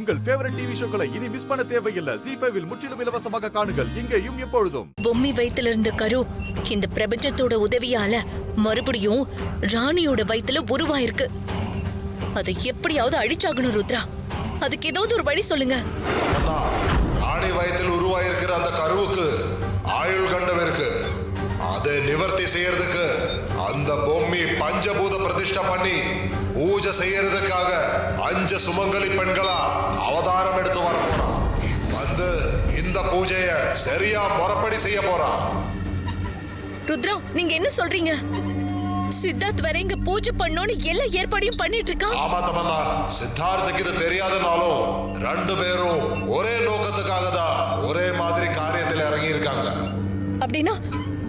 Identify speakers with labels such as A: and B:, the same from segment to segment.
A: உங்கள் favourite TV ஷோக்களை இனி miss பண்ண தேவையில்லை. ZEE5 இல் முற்றிலும் இலவசமாக காணுங்கள். இங்கேயும் எப்பொழுதும்.
B: பொம்மி வயித்துல இருந்த கரு இந்த பிரபஞ்சத்தோட உதவியால மறுபடியும் ராணியோட வயித்துல உருவாயிருக்கு. அதை எப்படியாவது அழிச்சாகணும் ருத்ரா. அதுக்கு ஏதாவது ஒரு வழி சொல்லுங்க.
C: ராணி வயிற்றில் உருவாயிருக்கிற அந்த கருவுக்கு ஆயுள் கண்டம் இருக்கு. அதை நிவர்த்தி செய்யறதுக்கு அந்த பொம்மி பஞ்சபூத பிரதிஷ்டை பண்ணி பூஜை செய்யறதுக்காக 5 சுமங்கலி பெண்களா அவதாரம் எடுத்து வர போறா. வந்து இந்த பூஜைய சரியா முறைப்படி செய்ய போறா.
B: ருத்ரா, நீங்க என்ன சொல்றீங்க? சித்தார்த் வர இங்க பூஜை பண்ணோன்னு எல்லா ஏற்பாடையும் பண்ணிட்டு இருக்கான்.
C: ஆமா தமன்னா, சித்தார்த்துக்கு இது தெரியாதனாலும் 2 பேரும் ஒரே நோக்கத்துக்காக தான் ஒரே மாதிரி காரியத்தில் இறங்கி இருக்காங்க.
B: அப்படின்னா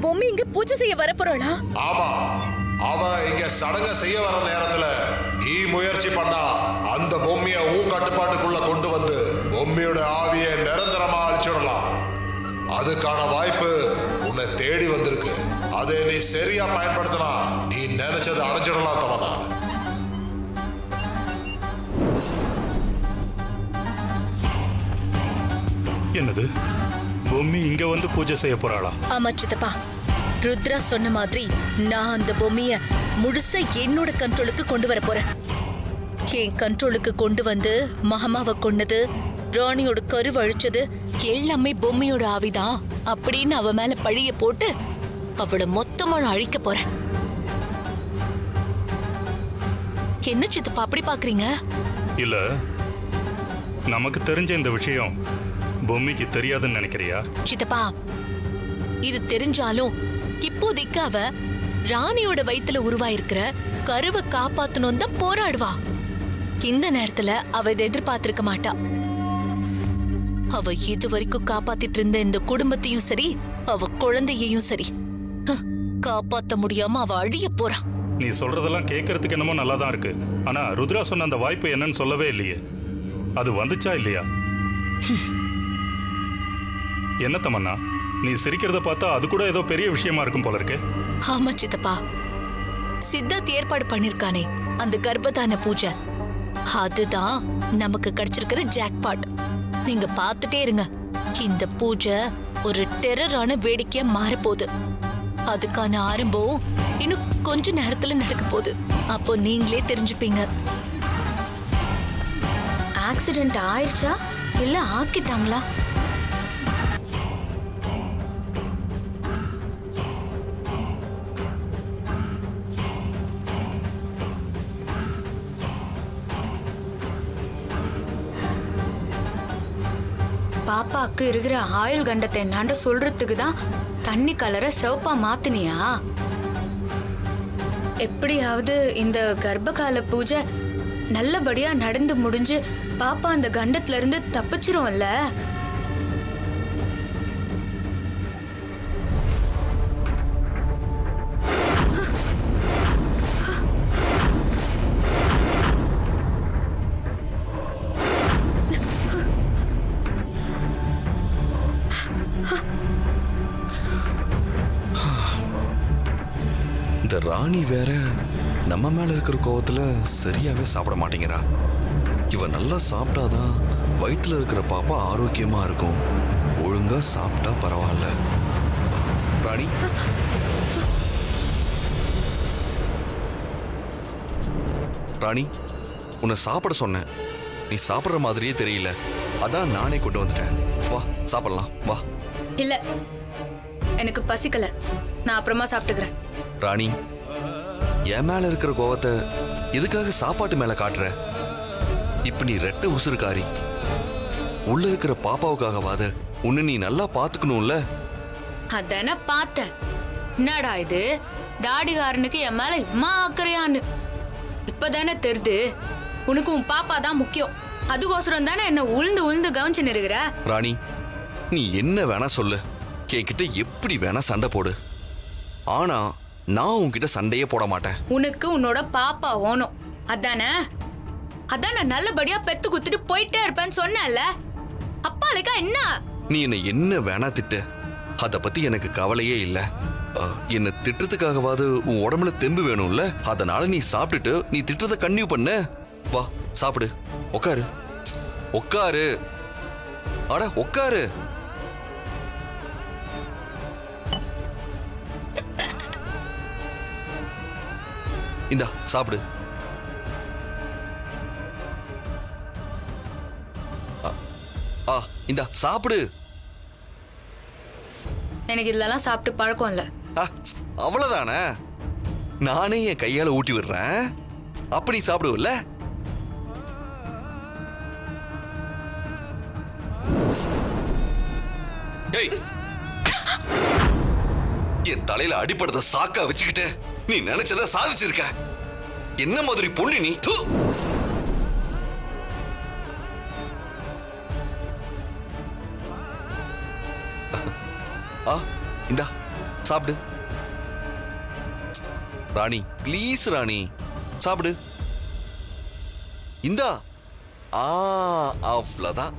B: பொம்மி இங்க பூஜை செய்ய வர போறாளா?
C: ஆமா, அவன் இங்க சடங்க செய்ய வர நேரத்துல நீ முயற்சி பண்ணா அந்த பொம்மிய உன் கட்டுப்பாட்டுக்குள்ள கொண்டு வந்து பொம்மியோட ஆவியை நிரந்தரமா அழிச்சிடலாம். அதுக்கான வாய்ப்பு உன்னை தேடி வந்திருக்கு. அதை நீ சரியா பயன்படுத்தினா நீ நினைச்சது அடைஞ்சிடலாம் தமனா.
D: என்னது, பொம்மி இங்க வந்து பூஜை செய்ய போறாளா?
B: ஆமா சித்தப்பா, ருத்ரா சொன்ன மாதிரி நான் அந்த பொம்மிய முழுசா என்னோட கண்ட்ரோலுக்கு கொண்டு வர போறேன். என் கண்ட்ரோலுக்கு கொண்டு வந்து மகமாவை கொன்னது, ராணியோட கருவை அழிச்சது எல்லாமே பொம்மியோட ஆவிதான் அப்படின்னு அவ மேல பழிய போட்டு அவளை மொத்தமா அழிக்க போறேன். என்ன சித்தப்பா அப்படி பாக்குறீங்க?
D: இல்ல, நமக்கு தெரிஞ்ச இந்த விஷயம் பொம்மிக்கு தெரியாதுன்னு நினைக்கிறியா?
B: சித்தப்பா, இது தெரிஞ்சாலும் இப்போதைக்கு அவ ராணியோட வயித்துல உருவாயிருக்கிற கருவை காப்பாத்தணும் தான் போராடுவா. இந்த நேரத்துல அவ இதை எதிர்பார்த்திருக்க மாட்டா. அவ இது வரைக்கும் காப்பாத்திட்டு இருந்த இந்த குடும்பத்தையும் சரி, அவ குழந்தையையும் சரி காப்பாத்த முடியாம அவ அழிய போறா.
D: நீ சொல்றதெல்லாம் கேட்கறதுக்கு என்னமோ நல்லா தான் இருக்கு. ஆனா ருத்ரா சொன்ன அந்த வாய்ப்பு என்னன்னு சொல்லவே இல்லையே. அது வந்துச்சா இல்லையா? என்ன தமன்னா, நீ சிரிக்கிறத பார்த்தா அது கூட ஏதோ பெரிய விஷயமா இருக்கும் போல இருக்கு.
B: ஆமா சித்தப்பா, சித்தார்த் ஏற்பாடு பண்ணிருக்கானே அந்த கர்ப்பதான பூஜை, அதுதான் நமக்கு கிடைச்சிருக்கிற ஜாக்பாட். நீங்க பார்த்துட்டே இருங்க, இந்த பூஜை ஒரு டெரரான வேடிக்கையா மாறப்போகுது. அதுக்கான ஆரம்பம் இன்னும் கொஞ்ச நேரத்துல நடக்க போகுது. அப்போ நீங்களே தெரிஞ்சுப்பீங்க.
E: ஆக்சிடென்ட் ஆயிடுச்சா இல்ல ஆக்கிட்டாங்களா? பாப்பாக்கு இருக்கிற ஆயுள் கண்டத்தை என்னாண்ட சொல்றதுக்கு தான் தண்ணி கலரை சிவப்பா மாத்தினியா? எப்படியாவது இந்த கர்ப்பகால பூஜை நல்லபடியா நடந்து முடிஞ்சு பாப்பா அந்த கண்டத்துல இருந்து தப்பிச்சிரும்ல.
F: இந்த ராணி வேற நம்ம மேல இருக்கிற கோவத்துல சரியாவே சாப்பிட மாட்டேங்கிறா. இவ நல்லா சாப்பிட்டாதான் வயிற்றுல இருக்கிற பாப்பா ஆரோக்கியமா இருக்கும். ஒழுங்கா சாப்பிட்டா பரவாயில்ல. ராணி, ராணி, உன்னை சாப்பிட சொன்னேன். நீ சாப்பிட்ற மாதிரியே தெரியல. அதான் நானே கொண்டு வந்துட்டேன். வா சாப்பிடலாம், வா.
E: இல்ல, எனக்கு பசிக்கல, நான் அப்புறமா சாப்பிட்டுக்கிறேன்.
F: ராணி, என் மேல இருக்கிற கோவத்தை எதுக்காக சாப்பாட்டு மேல காட்டுற? இப்ப நீ ரெட்ட உசுறுக்காரி. உள்ள இருக்கிற பாப்பாவுக்காகவாத உன்னை நீ நல்லா பாத்துக்கணும்ல.
E: அதான பார்த்தேன். என்னடா இது, தாடிகாரனுக்கு என் மேல இம்மா அக்கறையான்னு இப்பதானே தெரிது. உனக்கு உன் பாப்பா தான் முக்கியம். அதுக்கோசரம் தானே என்ன உளுந்து உளுந்து கவனிச்சு நிறுகிற.
F: ராணி, நீ என்ன வேணா சொல்லு, என்கிட்ட எப்படி வேணா சண்டை போடு. ஆனா நான் உன்கிட்ட சண்டையே போட மாட்டேன்.
E: உனக்கு உன்னோட பாப்பா ஓணும் அதானே? அதான் நான் நல்லபடியா பெத்து குத்துட்டு போயிட்டே இருப்பேன்னு சொன்னல. அப்பாளுக்கா என்ன?
F: நீ என்ன வேணா திட்டு, அத பத்தி எனக்கு கவலையே இல்ல. என்ன திட்டத்துக்காகவாது உன் உடம்புல தெம்பு வேணும்ல. அதனால நீ சாப்பிட்டுட்டு நீ திட்டத்தை கன்டினியூ பண்ணு. வா சாப்பிடு, உட்காரு உட்காரு. அட உட்காரு. இந்தா சாப்பிடு. இந்தா சாப்பிடு.
E: எனக்கு இதெல்லாம் சாப்பிட்டு பழக்கம் இல்ல.
F: அவ்வளவுதானே, நானே என் கையால ஊட்டி விடுறேன். அப்படி சாப்பிடுவல்ல? என் தலையில அடிப்படத்தை சாக்கா வச்சுக்கிட்டு நீ நினைச்சத சாதிச்சிருக்க. என்ன மாதிரி பொண்ணு நீ? தூ. இந்தா சாப்பிடு. ராணி ப்ளீஸ் ராணி சாப்பிடு. இந்தா. அவ்வளவுதான்.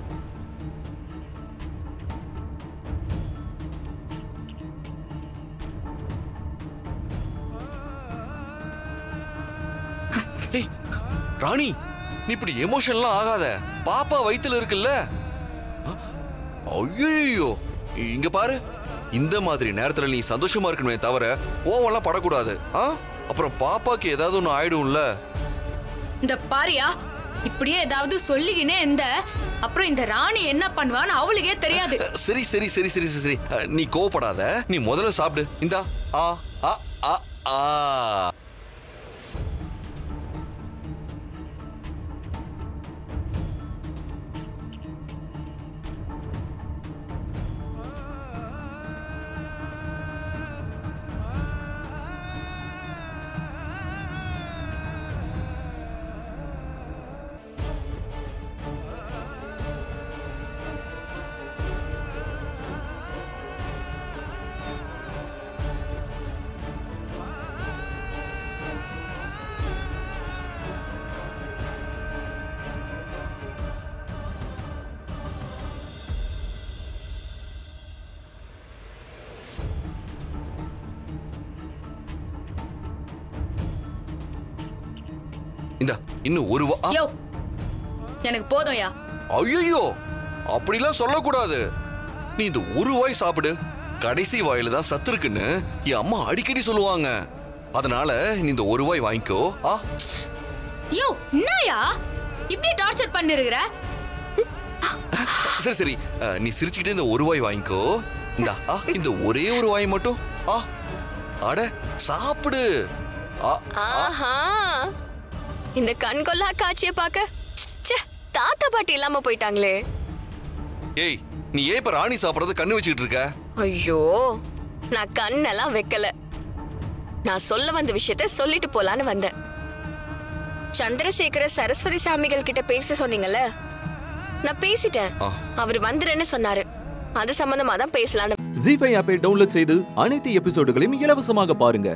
F: ராணி நீ இப்படி எமோஷன்லாம் ஆகாத. பாப்பா வயித்துல இருக்குல்ல. ஐயோ இங்க பாரு, இந்த மாதிரி நேரத்துல நீ சந்தோஷமா இருக்கணுமே தவிர கோவம்லாம் படக்கூடாது. அப்புறம் பாப்பாக்கு ஏதாவது ஒண்ணு ஆயிடும்ல.
E: இந்த பாரியா, இப்படியே ஏதாவது சொல்லிக்கினே இந்த அப்புறம் இந்த ராணி என்ன பண்ணுவான்னு அவளுக்கே தெரியாது.
F: சரி சரி சரி சரி சரி, நீ கோவப்படாத. நீ முதல்ல சாப்பிடு. இந்தா. இந்தா இன்னும் ஒரு
E: எனக்கு போதும்யா.
F: ஐயோ அப்படிலாம் சொல்லக்கூடாது. நீ இந்த ஒரு வாய் சாப்பிடு. கடைசி வாயில தான் சத்து இருக்குன்னு என் அம்மா அடிக்கடி சொல்லுவாங்க. அதனால நீ இந்த ஒரு வாய் வாங்கிக்கோ.
E: என்னயா இப்படி டார்ச்சர் பண்ணிருக்கிற?
F: சரி சரி, நீ சிரிச்சுக்கிட்டே இந்த ஒரு வாய் வாங்கிக்கோ. இந்தா இந்த ஒரே ஒரு வாய் மட்டும். அட சாப்பிடு.
G: இந்த கண்கொள்ளா காட்சியை பார்க்க தாத்தா பாட்டி இல்லாம போயிட்டாங்களே.
F: ஏய் நீ ஏன் இப்ப ராணி சாப்பிடறது கண்ணு வச்சுக்கிட்டு இருக்க?
G: ஐயோ நான் கண்ணெல்லாம் வைக்கல. நான் சொல்ல வந்த விஷயத்த சொல்லிட்டு போலான்னு வந்தேன். சந்திரசேகர சரஸ்வதி சாமிகள் கிட்ட பேச சொன்னீங்கல்ல, நான் பேசிட்டேன். அவர் வந்துருன்னு சொன்னாரு. அது சம்பந்தமா தான் பேசலான்னு.
H: ஜீ5 ஆப்பை டவுன்லோட் செய்து அனைத்து எபிசோடுகளையும் இலவசமாக பாருங்க.